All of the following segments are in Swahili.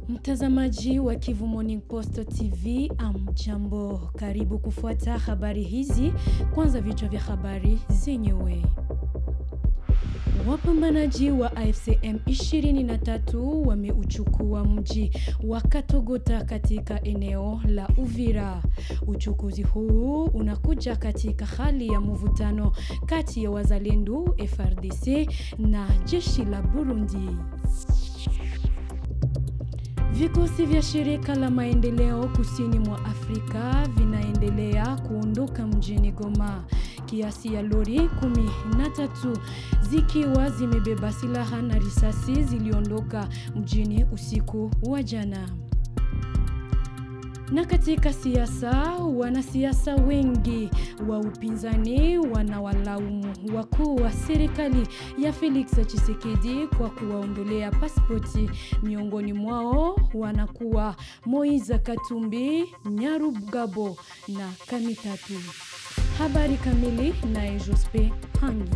Mtazamaji wa Kivu Morning Post TV, amjambo, karibu kufuata habari hizi. Kwanza vichwa vya habari zenyewe. Wapambanaji wa AFCM 23 wameuchukua mji wa Katogota katika eneo la Uvira. Uchukuzi huu unakuja katika hali ya mvutano kati ya wazalendo FARDC na jeshi la Burundi. Vikosi vya shirika la maendeleo kusini mwa Afrika vinaendelea kuondoka mjini Goma. Kiasi ya lori 13 zikiwa zimebeba silaha na risasi ziliondoka mjini usiku wa jana. Na katika siasa, wanasiasa wengi wa upinzani wanawalaumu wakuu wa serikali ya Felix Tshisekedi kwa kuwaondolea pasipoti. Miongoni mwao wanakuwa Moiza Katumbi, Nyarugabo na Kamitatu. Habari kamili na Jospe Hangi.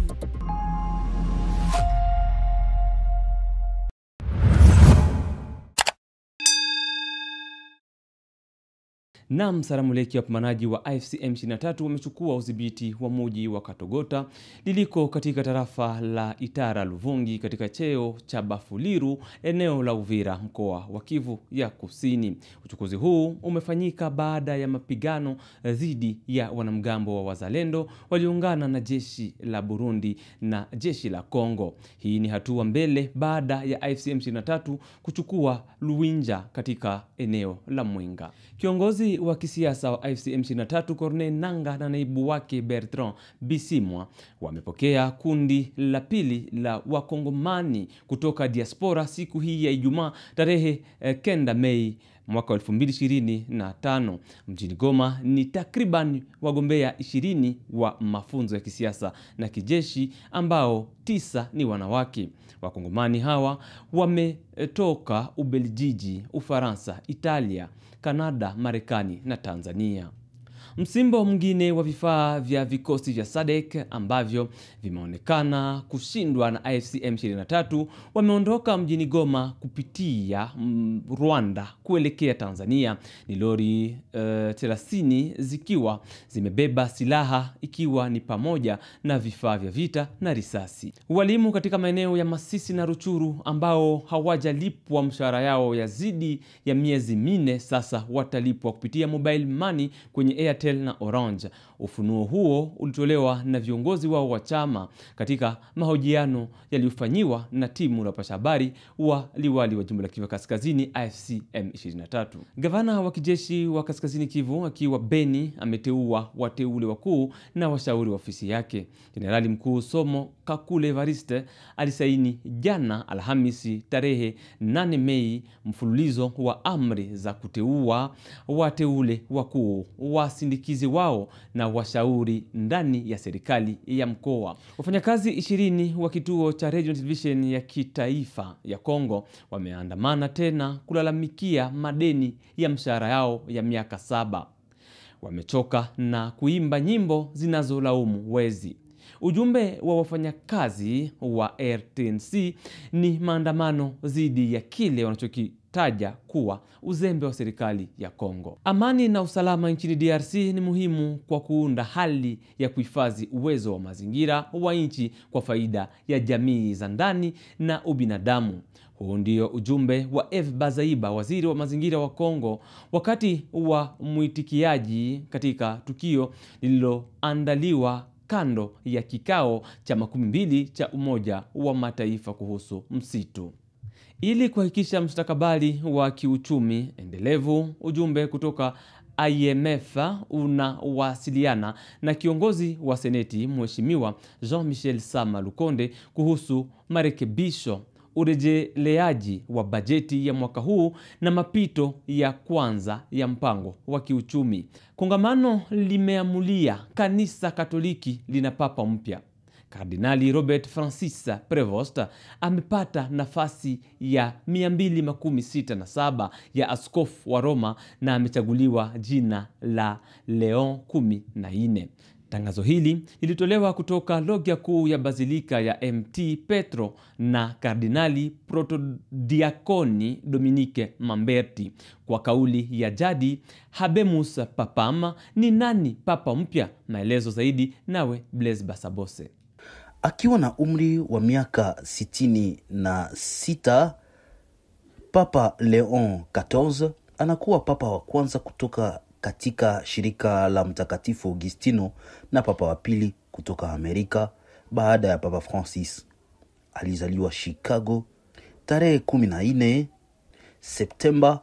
Naam, salamu leki wapambanaji wa AFCM 23 wamechukua udhibiti wa mji wa Katogota liliko katika tarafa la Itara Luvungi katika cheo cha Bafuliru, eneo la Uvira, mkoa wa Kivu ya Kusini. Uchukuzi huu umefanyika baada ya mapigano dhidi ya wanamgambo wa wazalendo waliungana na jeshi la Burundi na jeshi la Kongo. Hii ni hatua mbele baada ya AFCM 23 kuchukua Luinja katika eneo la Mwenga. Kiongozi wa kisiasa wa AFCM 23 Corneille Nangaa na naibu wake Bertrand Bisimwa wamepokea kundi la pili la wakongomani kutoka diaspora siku hii ya Ijumaa tarehe 9 Mei mwaka 2025 mjini Goma. Ni takriban wagombea 20 wa mafunzo ya kisiasa na kijeshi ambao 9 ni wanawake. Wakongomani hawa wametoka Ubelgiji, Ufaransa, Italia, Kanada, Marekani na Tanzania. Msimbo mwingine wa vifaa vya vikosi vya SADC ambavyo vimeonekana kushindwa na AFCM 23 wameondoka mjini Goma kupitia Rwanda kuelekea Tanzania. Ni lori 30 zikiwa zimebeba silaha ikiwa ni pamoja na vifaa vya vita na risasi. Walimu katika maeneo ya Masisi na Ruchuru ambao hawajalipwa mshahara yao ya zidi ya miezi 4 sasa watalipwa kupitia mobile money kwenye Airtel na Orange. Ufunuo huo ulitolewa na viongozi wao wa chama katika mahojiano yaliyofanyiwa na timu la pasha habari wa liwali wa jimbo la Kivu Kaskazini AFCM 23. Gavana wa kijeshi wa Kaskazini Kivu akiwa Beni ameteua wateule wakuu na washauri wa ofisi yake. Jenerali mkuu Somo Kakule Evariste alisaini jana Alhamisi tarehe 8 Mei mfululizo wa amri za kuteua wateule wakuu, wasindikizi wao na washauri ndani ya serikali ya mkoa. Wafanyakazi 20 wa kituo cha Radio Television ya kitaifa ya Kongo wameandamana tena kulalamikia madeni ya mshahara yao ya miaka 7. Wamechoka na kuimba nyimbo zinazolaumu wezi. Ujumbe wa wafanyakazi wa RTNC ni maandamano dhidi ya kile wanachokitaja kuwa uzembe wa serikali ya Kongo. Amani na usalama nchini DRC ni muhimu kwa kuunda hali ya kuhifadhi uwezo wa mazingira wa nchi kwa faida ya jamii za ndani na ubinadamu. Huu ndio ujumbe wa F. Bazaiba, waziri wa mazingira wa Kongo, wakati wa mwitikiaji katika tukio lililoandaliwa kando ya kikao cha 12 cha Umoja wa Mataifa kuhusu msitu. Ili kuhakikisha mustakabali wa kiuchumi endelevu, ujumbe kutoka IMF unawasiliana na kiongozi wa Seneti Mheshimiwa Jean-Michel Sama Lukonde kuhusu marekebisho, urejeleaji wa bajeti ya mwaka huu na mapito ya kwanza ya mpango wa kiuchumi. Kongamano limeamulia kanisa Katoliki lina papa mpya. Kardinali Robert Francis Prevost amepata nafasi ya 267 ya askofu wa Roma na amechaguliwa jina la Leon 14. Tangazo hili lilitolewa kutoka loggia kuu ya Bazilika ya Mt. Petro na Kardinali Protodiakoni Dominique Mamberti kwa kauli ya jadi Habemus Papam. Ni nani papa mpya? Maelezo zaidi nawe Blaise Basabose. Akiwa na umri wa miaka 66, Papa Leon 14 anakuwa papa wa kwanza kutoka katika shirika la Mtakatifu Augustino na papa wa pili kutoka Amerika baada ya Papa Francis. Alizaliwa Chicago tarehe 14 Septemba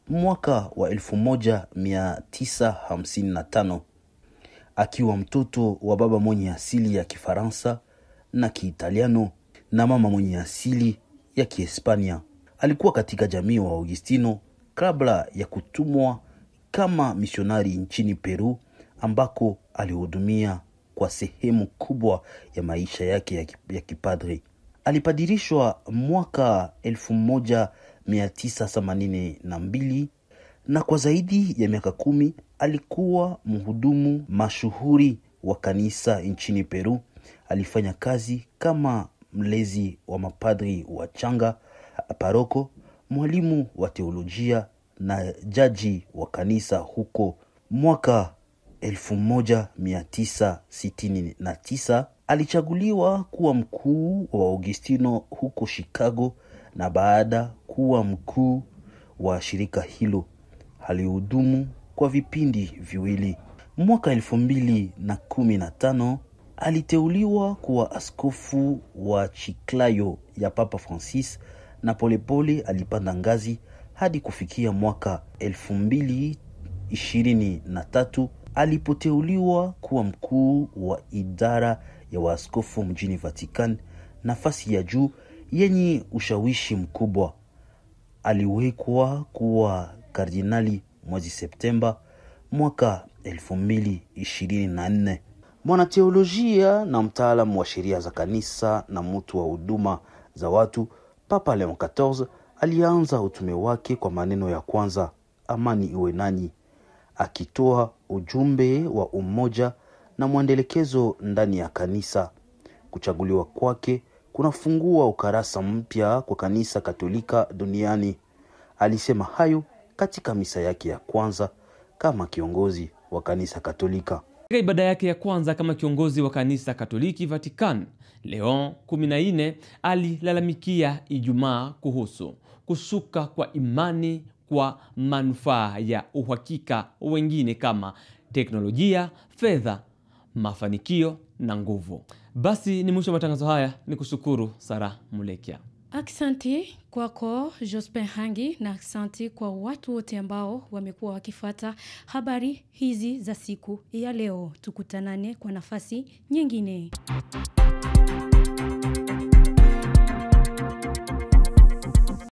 mwaka wa 1955, akiwa mtoto wa baba mwenye asili ya Kifaransa na Kiitaliano na mama mwenye asili ya Kihispania. Alikuwa katika jamii wa Augustino kabla ya kutumwa kama misionari nchini Peru, ambako alihudumia kwa sehemu kubwa ya maisha yake ya kipadri. Alipadirishwa mwaka 1982 na kwa zaidi ya miaka 10 alikuwa mhudumu mashuhuri wa kanisa nchini Peru. Alifanya kazi kama mlezi wa mapadri wa changa, paroko, mwalimu wa teolojia na jaji wa kanisa huko. Mwaka 1969 alichaguliwa kuwa mkuu wa Augustino huko Chicago, na baada kuwa mkuu wa shirika hilo alihudumu kwa vipindi viwili. Mwaka 2015 aliteuliwa kuwa askofu wa Chiclayo ya Papa Francis, na polepole alipanda ngazi hadi kufikia mwaka 2023 alipoteuliwa kuwa mkuu wa idara ya waaskofu mjini Vatican, nafasi ya juu yenye ushawishi mkubwa. Aliwekwa kuwa kardinali mwezi Septemba mwaka 2024. Mwanateolojia na mtaalamu wa sheria za kanisa na mtu wa huduma za watu, Papa Leon 14 alianza utume wake kwa maneno ya kwanza, amani iwe nanyi, akitoa ujumbe wa umoja na mwendelekezo ndani ya kanisa. Kuchaguliwa kwake kunafungua ukarasa mpya kwa kanisa Katolika duniani. Alisema hayo katika misa yake ya kwanza kama kiongozi wa kanisa Katolika. Katika ibada yake ya kwanza kama kiongozi wa kanisa Katoliki Vatican, Leon 14 alilalamikia Ijumaa kuhusu kushuka kwa imani kwa manufaa ya uhakika wengine kama teknolojia, fedha, mafanikio na nguvu. Basi ni mwisho wa matangazo haya. Ni kushukuru Sara Mulekia. Aksanti kwako Jospin Hangi, na aksanti kwa watu wote ambao wamekuwa wakifuata habari hizi za siku ya leo. Tukutanane kwa nafasi nyingine.